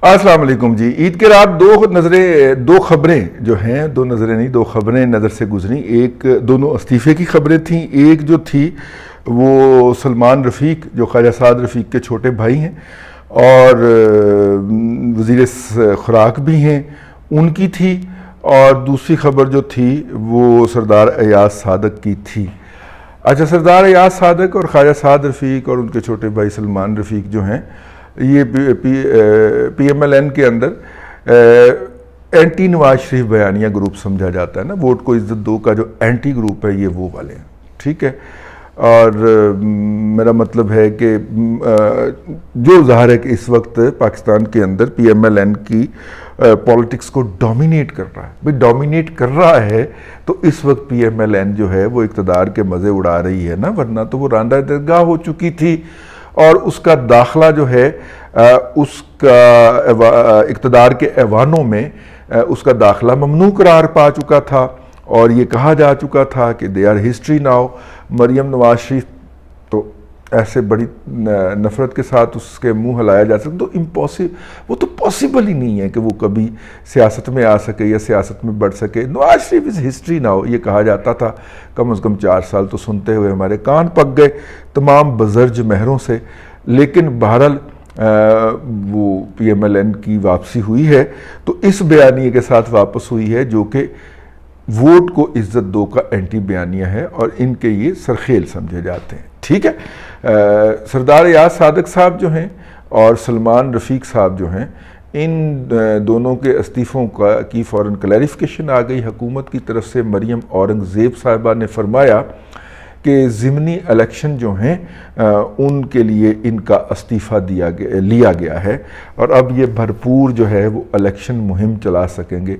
السلام علیکم جی. عید کے رات دو خبریں جو ہیں، دو نظریں نہیں، دو خبریں نظر سے گزری. ایک دونوں استعفے کی خبریں تھیں. ایک جو تھی وہ سلمان رفیق جو خواجہ سعد رفیق کے چھوٹے بھائی ہیں اور وزیر خوراک بھی ہیں، ان کی تھی. اور دوسری خبر جو تھی وہ سردار ایاز صادق کی تھی. اچھا، سردار ایاز صادق اور خواجہ سعد رفیق اور ان کے چھوٹے بھائی سلمان رفیق جو ہیں، یہ پی ایم ایل این کے اندر اینٹی نواز شریف بیانیہ گروپ سمجھا جاتا ہے نا. ووٹ کو عزت دو کا جو اینٹی گروپ ہے یہ وہ والے ہیں، ٹھیک ہے. اور میرا مطلب ہے کہ جو ظاہر ہے کہ اس وقت پاکستان کے اندر پی ایم ایل این کی پولیٹکس کو ڈومینیٹ کر رہا ہے. بھئی ڈومینیٹ کر رہا ہے تو اس وقت پی ایم ایل این جو ہے وہ اقتدار کے مزے اڑا رہی ہے نا، ورنہ تو وہ راندہ درگاہ ہو چکی تھی. اور اس کا داخلہ جو ہے اس کا اقتدار کے ایوانوں میں اس کا داخلہ ممنوع قرار پا چکا تھا. اور یہ کہا جا چکا تھا کہ they our history now. Maryam Nawaz Sharif تو ایسے بڑی نفرت کے ساتھ اس کے منہ ہلایا جا سکتا، تو وہ تو پاسبل ہی نہیں ہے کہ وہ کبھی سیاست میں آ سکے یا سیاست میں بڑھ سکے. Nawaz Sharif is history now یہ کہا جاتا تھا. کم از کم 4 سال تو سنتے ہوئے ہمارے کان پک گئے تمام بزرج مہروں سے. لیکن بہرحال وہ پی ایم ایل این کی واپسی ہوئی ہے تو اس بیانیے کے ساتھ واپس ہوئی ہے جو کہ ووٹ کو عزت دو کا اینٹی بیانیہ ہے، اور ان کے یہ سرخیل سمجھے جاتے ہیں، ٹھیک ہے. سردار ایاز صادق صاحب جو ہیں اور سلمان رفیق صاحب جو ہیں، ان دونوں کے استعفوں کی فوراً کلیریفیکیشن آ گئی حکومت کی طرف سے. مریم اورنگزیب صاحبہ نے فرمایا کہ ضمنی الیکشن جو ہیں ان کے لیے ان کا استعفیٰ لیا گیا ہے، اور اب یہ بھرپور جو ہے وہ الیکشن مہم چلا سکیں گے.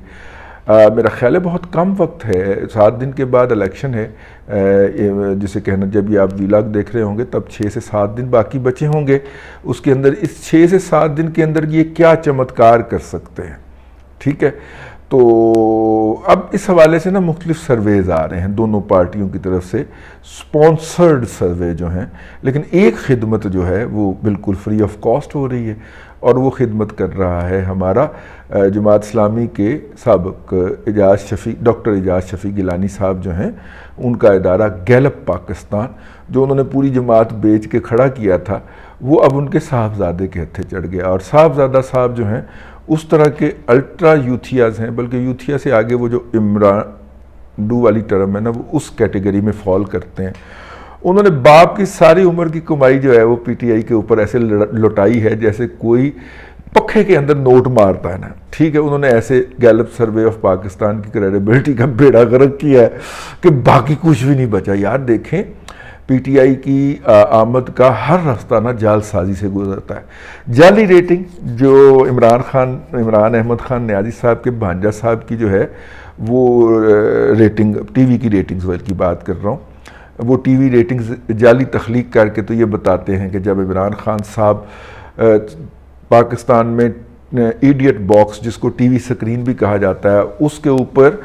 میرا خیال ہے بہت کم وقت ہے، 7 دن کے بعد الیکشن ہے. جسے کہنا، جب یہ آپ ویلاگ دیکھ رہے ہوں گے تب 6 سے 7 دن باقی بچے ہوں گے. اس کے اندر اس 6 سے 7 دن کے اندر یہ کیا چمتکار کر سکتے ہیں، ٹھیک ہے. تو اب اس حوالے سے نا مختلف سرویز آ رہے ہیں دونوں پارٹیوں کی طرف سے، سپانسرڈ سروے جو ہیں. لیکن ایک خدمت جو ہے وہ بالکل فری آف کاسٹ ہو رہی ہے، اور وہ خدمت کر رہا ہے ہمارا جماعت اسلامی کے سابق ڈاکٹر اعجاز شفیق گیلانی صاحب جو ہیں، ان کا ادارہ گیلپ پاکستان، جو انہوں نے پوری جماعت بیچ کے کھڑا کیا تھا، وہ اب ان کے صاحبزادے کے ہتھے چڑھ گیا. اور صاحبزادہ صاحب جو ہیں اس طرح کے الٹرا یوتھیاز ہیں، بلکہ یوتھیا سے آگے وہ جو عمران ڈو والی ٹرم ہے نا، وہ اس کیٹیگری میں فال کرتے ہیں. انہوں نے باپ کی ساری عمر کی کمائی جو ہے وہ پی ٹی آئی کے اوپر ایسے لٹائی ہے جیسے کوئی پکھے کے اندر نوٹ مارتا ہے نا، ٹھیک ہے. انہوں نے ایسے گیلپ سروے آف پاکستان کی کریڈیبلٹی کا بیڑا غرق کیا ہے کہ باقی کچھ بھی نہیں بچا. یار دیکھیں، پی ٹی آئی کی آمد کا ہر راستہ نا جعل سازی سے گزرتا ہے. جعلی ریٹنگ جو عمران احمد خان نیازی صاحب کے بھانجا صاحب کی جو ہے وہ ریٹنگ، ٹی وی کی ریٹنگز کی بات کر رہا ہوں، وہ ٹی وی ریٹنگز جعلی تخلیق کر کے تو یہ بتاتے ہیں کہ جب عمران خان صاحب پاکستان میں ایڈیٹ باکس، جس کو ٹی وی سکرین بھی کہا جاتا ہے، اس کے اوپر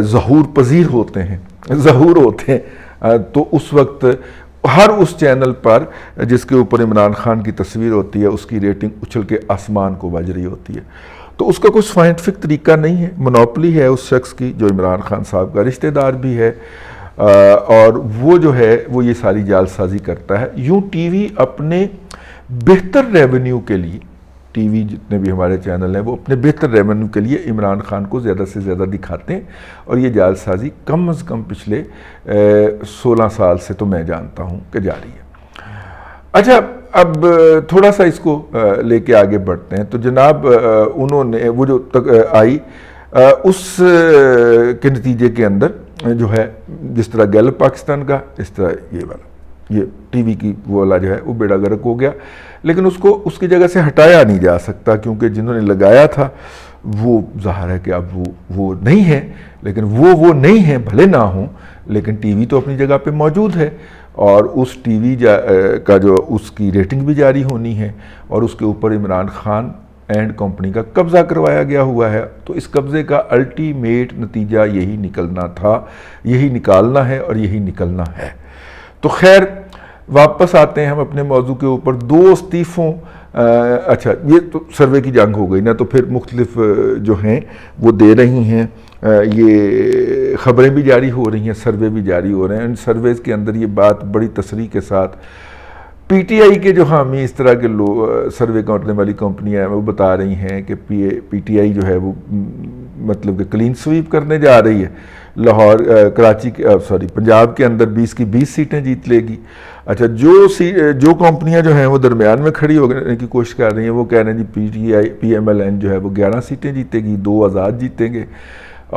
ظہور پذیر ہوتے ہیں تو اس وقت ہر اس چینل پر جس کے اوپر عمران خان کی تصویر ہوتی ہے اس کی ریٹنگ اچھل کے آسمان کو بج رہی ہوتی ہے. تو اس کا کوئی سائنٹیفک طریقہ نہیں ہے، مونوپلی ہے اس شخص کی جو عمران خان صاحب کا رشتہ دار بھی ہے، اور وہ جو ہے وہ یہ ساری جعل سازی کرتا ہے. یوں ٹی وی اپنے بہتر ریونیو کے لیے، ٹی وی جتنے بھی ہمارے چینل ہیں وہ اپنے بہتر ریونیو کے لیے عمران خان کو زیادہ سے زیادہ دکھاتے ہیں، اور یہ جعل سازی کم از کم پچھلے 16 سال سے تو میں جانتا ہوں کہ جاری ہے. اچھا، اب تھوڑا سا اس کو لے کے آگے بڑھتے ہیں. تو جناب انہوں نے وہ جو آئی اس کے نتیجے کے اندر جو ہے، جس طرح گیلپ پاکستان کا، اس طرح یہ ٹی وی کی وہ والا جو ہے وہ بیڑا غرق ہو گیا. لیکن اس کو اس کی جگہ سے ہٹایا نہیں جا سکتا، کیونکہ جنہوں نے لگایا تھا وہ ظاہر ہے کہ اب وہ نہیں ہے. لیکن وہ نہیں ہیں، بھلے نہ ہوں، لیکن ٹی وی تو اپنی جگہ پہ موجود ہے، اور اس ٹی وی کا جو اس کی ریٹنگ بھی جاری ہونی ہے، اور اس کے اوپر عمران خان اینڈ کمپنی کا قبضہ کروایا گیا ہوا ہے. تو اس قبضے کا الٹیمیٹ نتیجہ یہی نکلنا تھا، یہی نکالنا ہے، اور یہی نکلنا ہے. تو خیر، واپس آتے ہیں ہم اپنے موضوع کے اوپر. 2 استعفوں اچھا یہ تو سروے کی جنگ ہو گئی نا, تو پھر مختلف جو ہیں وہ دے رہی ہیں, یہ خبریں بھی جاری ہو رہی ہیں, سروے بھی جاری ہو رہے ہیں. ان سرویز کے اندر یہ بات بڑی تصریح کے ساتھ پی ٹی آئی کے جو حامی اس طرح کے سروے کرنے والی کمپنیاں ہیں وہ بتا رہی ہیں کہ پی ٹی آئی جو ہے وہ مطلب کہ کلین سویپ کرنے جا رہی ہے. لاہور کراچی پنجاب کے اندر 20 کی 20 سیٹیں جیت لے گی. اچھا جو کمپنیاں جو ہیں وہ درمیان میں کھڑی ہونے کی کوشش کر رہی ہیں, وہ کہہ رہے ہیں جی پی ایم ایل این جو ہے وہ 11 سیٹیں جیتے گی, 2 آزاد جیتیں گے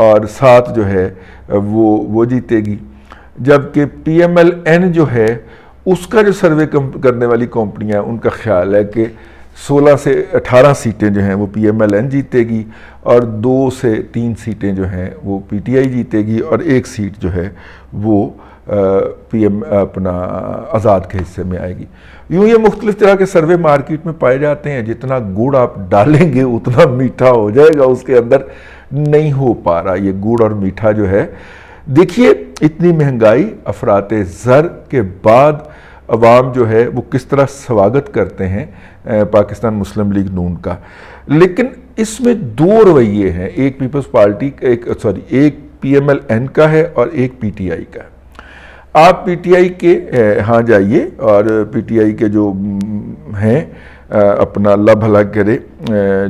اور 7 جو ہے وہ جیتے گی. جبکہ پی ایم ایل این جو ہے اس کا جو سروے کرنے والی کمپنیاں ان کا خیال ہے کہ 16 سے 18 سیٹیں جو ہیں وہ پی ایم ایل این جیتے گی اور 2 سے 3 سیٹیں جو ہیں وہ پی ٹی آئی جیتے گی اور 1 سیٹ جو ہے وہ اپنا آزاد کے حصے میں آئے گی. یوں یہ مختلف طرح کے سروے مارکیٹ میں پائے جاتے ہیں. جتنا گڑ آپ ڈالیں گے اتنا میٹھا ہو جائے گا, اس کے اندر نہیں ہو پا رہا یہ گڑ اور میٹھا جو ہے. دیکھیے اتنی مہنگائی, افراط زر کے بعد عوام جو ہے وہ کس طرح سواگت کرتے ہیں پاکستان مسلم لیگ نون کا. لیکن اس میں 2 رویے ہیں, ایک پیپلز پارٹی ایک پی ایم ایل این کا ہے اور ایک پی ٹی آئی کا ہے. آپ پی ٹی آئی کے ہاں جائیے اور پی ٹی آئی کے جو ہیں اپنا اللہ بھلا کرے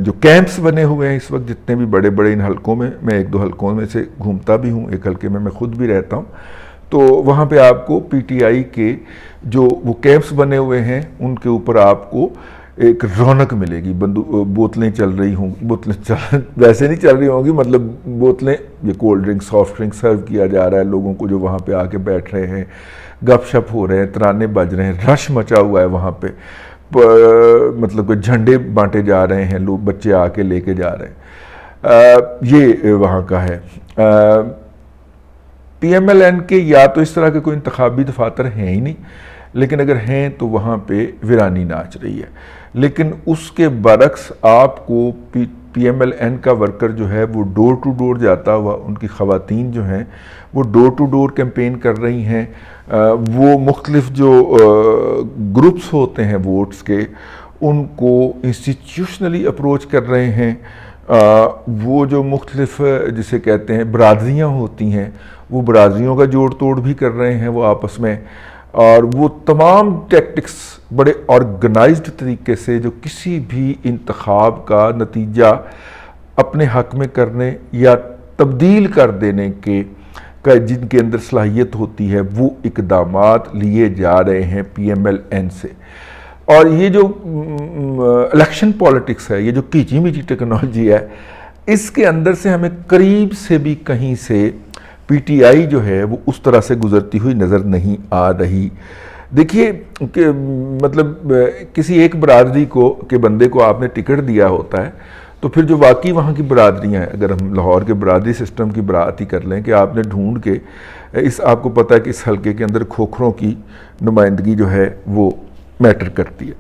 جو کیمپس بنے ہوئے ہیں اس وقت جتنے بھی بڑے بڑے ان حلقوں میں 1-2 حلقوں میں سے گھومتا بھی ہوں, ایک حلقے میں خود بھی رہتا ہوں, تو وہاں پہ آپ کو پی ٹی آئی کے جو وہ کیمپس بنے ہوئے ہیں ان کے اوپر آپ کو ایک رونق ملے گی. بوتلیں چل رہی ہوں, ویسے نہیں چل رہی ہوں گی, مطلب بوتلیں, یہ کولڈ ڈرنک سافٹ ڈرنک سرو کیا جا رہا ہے لوگوں کو جو وہاں پہ آ کے بیٹھ رہے ہیں, گپ شپ ہو رہے ہیں, ترانے بج رہے ہیں, رش مچا ہوا ہے وہاں پہ, مطلب کہ جھنڈے بانٹے جا رہے ہیں, لوگ بچے آ کے لے کے جا رہے ہیں. یہ وہاں کا ہے. پی ایم ایل این کے یا تو اس طرح کے کوئی انتخابی دفاتر ہیں ہی نہیں, لیکن اگر ہیں تو وہاں پہ ویرانی ناچ رہی ہے. لیکن اس کے برعکس آپ کو پی ایم ایل این کا ورکر جو ہے وہ ڈور ٹو ڈور جاتا ہوا, ان کی خواتین جو ہیں وہ ڈور ٹو ڈور کیمپین کر رہی ہیں. وہ مختلف جو گروپس ہوتے ہیں ووٹس کے ان کو انسٹیٹیوشنلی اپروچ کر رہے ہیں. وہ جو مختلف جسے کہتے ہیں برادریاں ہوتی ہیں وہ برادریوں کا جوڑ توڑ بھی کر رہے ہیں وہ آپس میں, اور وہ تمام ٹیکٹکس بڑے آرگنائزڈ طریقے سے جو کسی بھی انتخاب کا نتیجہ اپنے حق میں کرنے یا تبدیل کر دینے کا جن کے اندر صلاحیت ہوتی ہے وہ اقدامات لیے جا رہے ہیں پی ایم ایل این سے. اور یہ جو الیکشن پولیٹکس ہے, یہ جو کیچی میچی ٹیکنالوجی ہے, اس کے اندر سے ہمیں قریب سے بھی کہیں سے پی ٹی آئی جو ہے وہ اس طرح سے گزرتی ہوئی نظر نہیں آ رہی. دیکھیے کہ مطلب کسی ایک برادری کے بندے کو آپ نے ٹکٹ دیا ہوتا ہے تو پھر جو واقعی وہاں کی برادریاں ہیں, اگر ہم لاہور کے برادری سسٹم کی بات ہی کر لیں کہ آپ نے ڈھونڈ کے آپ کو پتہ ہے کہ اس حلقے کے اندر کھوکھروں کی نمائندگی جو ہے وہ میٹر کرتی ہے.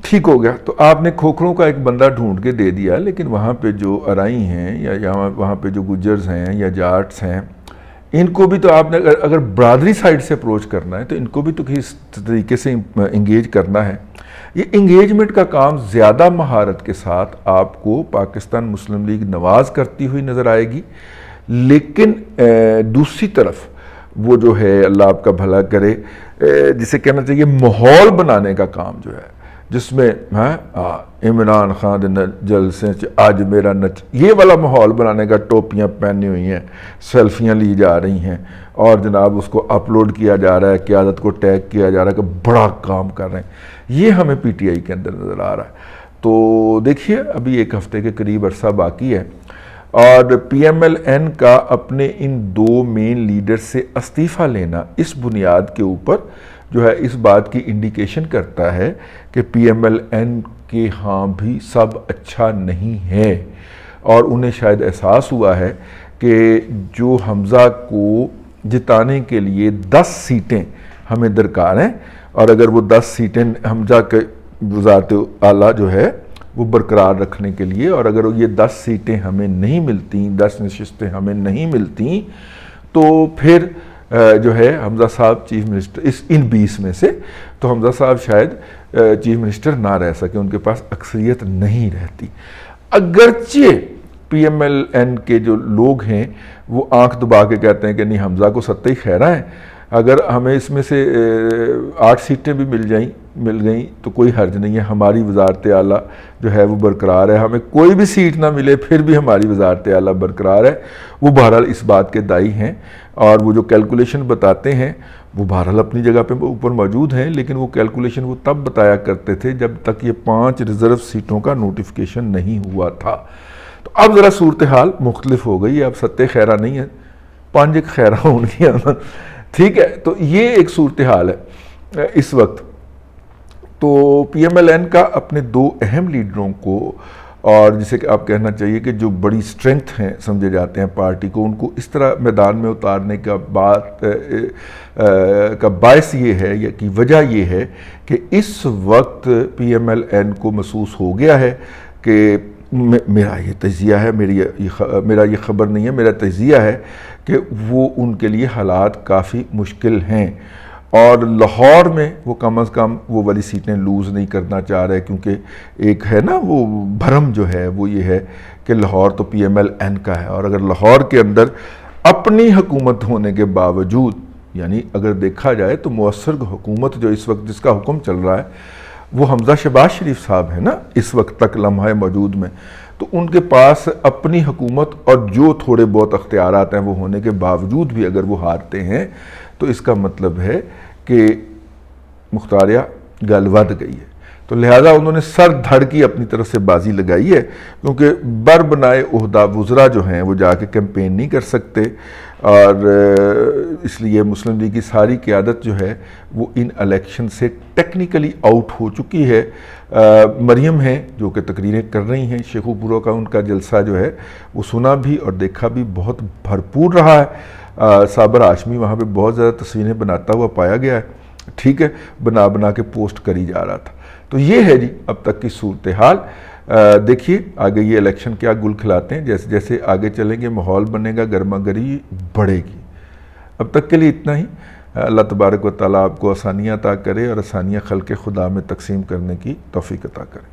ٹھیک ہو گیا, تو آپ نے کھوکھروں کا ایک بندہ ڈھونڈ کے دے دیا, لیکن وہاں پہ جو ارائی ہیں یا وہاں پہ جو گجرز ہیں یا جاٹس ہیں, ان کو بھی تو آپ نے اگر برادری سائڈ سے اپروچ کرنا ہے تو ان کو بھی تو کس طریقے سے انگیج کرنا ہے. یہ انگیجمنٹ کا کام زیادہ مہارت کے ساتھ آپ کو پاکستان مسلم لیگ نواز کرتی ہوئی نظر آئے گی. لیکن دوسری طرف وہ جو ہے اللہ آپ کا بھلا کرے, جسے کہنا چاہیے ماحول بنانے کا کام جو ہے, جس میں عمران خان جلسے آج میرا نچ, یہ والا ماحول بنانے کا, ٹوپیاں پہنی ہوئی ہیں, سیلفیاں لی جا رہی ہیں اور جناب اس کو اپلوڈ کیا جا رہا ہے, قیادت کو ٹیگ کیا جا رہا ہے کہ بڑا کام کر رہے ہیں. یہ ہمیں پی ٹی آئی کے اندر نظر آ رہا ہے. تو دیکھیے ابھی 1 ہفتے کے قریب عرصہ باقی ہے اور پی ایم ایل این کا اپنے ان 2 مین لیڈر سے استعفیٰ لینا اس بنیاد کے اوپر جو ہے اس بات کی انڈیکیشن کرتا ہے کہ پی ایم ایل این کے ہاں بھی سب اچھا نہیں ہے, اور انہیں شاید احساس ہوا ہے کہ جو حمزہ کو جتانے کے لیے 10 سیٹیں ہمیں درکار ہیں, اور اگر وہ 10 سیٹیں حمزہ کے وزارت اعلیٰ جو ہے وہ برقرار رکھنے کے لیے, اور اگر یہ 10 سیٹیں ہمیں نہیں ملتیں, 10 نشستیں ہمیں نہیں ملتیں, تو پھر جو ہے حمزہ صاحب چیف منسٹر ان 20 میں سے، تو حمزہ صاحب شاید چیف منسٹر نہ رہ سکے، ان کے پاس اکثریت نہیں رہتی۔ اگرچہ پی ایم ایل این کے جو لوگ ہیں وہ آنکھ دبا کے کہتے ہیں کہ نہیں، حمزہ کو ستہ ہی خیرہ ہے، اگر ہمیں اس میں سے 8 سیٹیں بھی مل گئیں تو کوئی حرج نہیں ہے، ہماری وزارت اعلیٰ جو ہے وہ برقرار ہے، ہمیں کوئی بھی سیٹ نہ ملے پھر بھی ہماری وزارت اعلیٰ برقرار ہے۔ وہ بہرحال اس بات کے دائی ہیں، اور وہ جو کیلکولیشن بتاتے ہیں وہ بہرحال اپنی جگہ پہ اوپر موجود ہیں، لیکن وہ کیلکولیشن وہ تب بتایا کرتے تھے جب تک یہ 5 ریزرو سیٹوں کا نوٹیفیکیشن نہیں ہوا تھا۔ تو اب ذرا صورتحال مختلف ہو گئی ہے، اب ستہ خیرہ نہیں ہے، 5 خیرہ ہون گیا، ٹھیک ہے۔ تو یہ ایک صورتحال ہے اس وقت۔ تو پی ایم ایل این کا اپنے 2 اہم لیڈروں کو، اور جسے کہ آپ کہنا چاہیے کہ جو بڑی سٹرنگتھ ہیں سمجھے جاتے ہیں پارٹی کو، ان کو اس طرح میدان میں اتارنے کا باعث یہ ہے یا کی وجہ یہ ہے کہ اس وقت پی ایم ایل این کو محسوس ہو گیا ہے کہ میرا یہ تجزیہ ہے، میرا یہ خبر نہیں ہے، میرا تجزیہ ہے کہ وہ ان کے لیے حالات کافی مشکل ہیں، اور لاہور میں وہ کم از کم وہ والی سیٹیں لوز نہیں کرنا چاہ رہے، کیونکہ ایک ہے نا وہ بھرم جو ہے وہ یہ ہے کہ لاہور تو پی ایم ایل این کا ہے، اور اگر لاہور کے اندر اپنی حکومت ہونے کے باوجود، یعنی اگر دیکھا جائے تو مؤثر حکومت جو اس وقت جس کا حکم چل رہا ہے وہ حمزہ شہباز شریف صاحب ہے نا اس وقت تک لمحہ موجود میں، تو ان کے پاس اپنی حکومت اور جو تھوڑے بہت اختیارات ہیں وہ ہونے کے باوجود بھی اگر وہ ہارتے ہیں تو اس کا مطلب ہے کہ مختاریہ گل ود گئی ہے۔ تو لہٰذا انہوں نے سر دھڑ کی اپنی طرف سے بازی لگائی ہے، کیونکہ بر بنائے عہدہ وزراء جو ہیں وہ جا کے کیمپین نہیں کر سکتے، اور اس لیے مسلم لیگ کی ساری قیادت جو ہے وہ ان الیکشن سے ٹیکنیکلی آؤٹ ہو چکی ہے۔ مریم ہیں جو کہ تقریریں کر رہی ہیں، شیخو پورہ کا ان کا جلسہ جو ہے وہ سنا بھی اور دیکھا بھی بہت بھرپور رہا ہے۔ صابر ہاشمی وہاں پہ بہت زیادہ تصویریں بناتا ہوا پایا گیا ہے، ٹھیک ہے، بنا کے پوسٹ کری جا رہا تھا۔ تو یہ ہے جی اب تک کی صورتحال۔ دیکھیے آگے یہ الیکشن کیا گل کھلاتے ہیں، جیسے جیسے آگے چلیں گے ماحول بنے گا، گرما گری بڑھے گی۔ اب تک کے لیے اتنا ہی۔ اللہ تبارک و تعالیٰ آپ کو آسانیاں عطا کرے اور آسانیاں خلق خدا میں تقسیم کرنے کی توفیق عطا کرے۔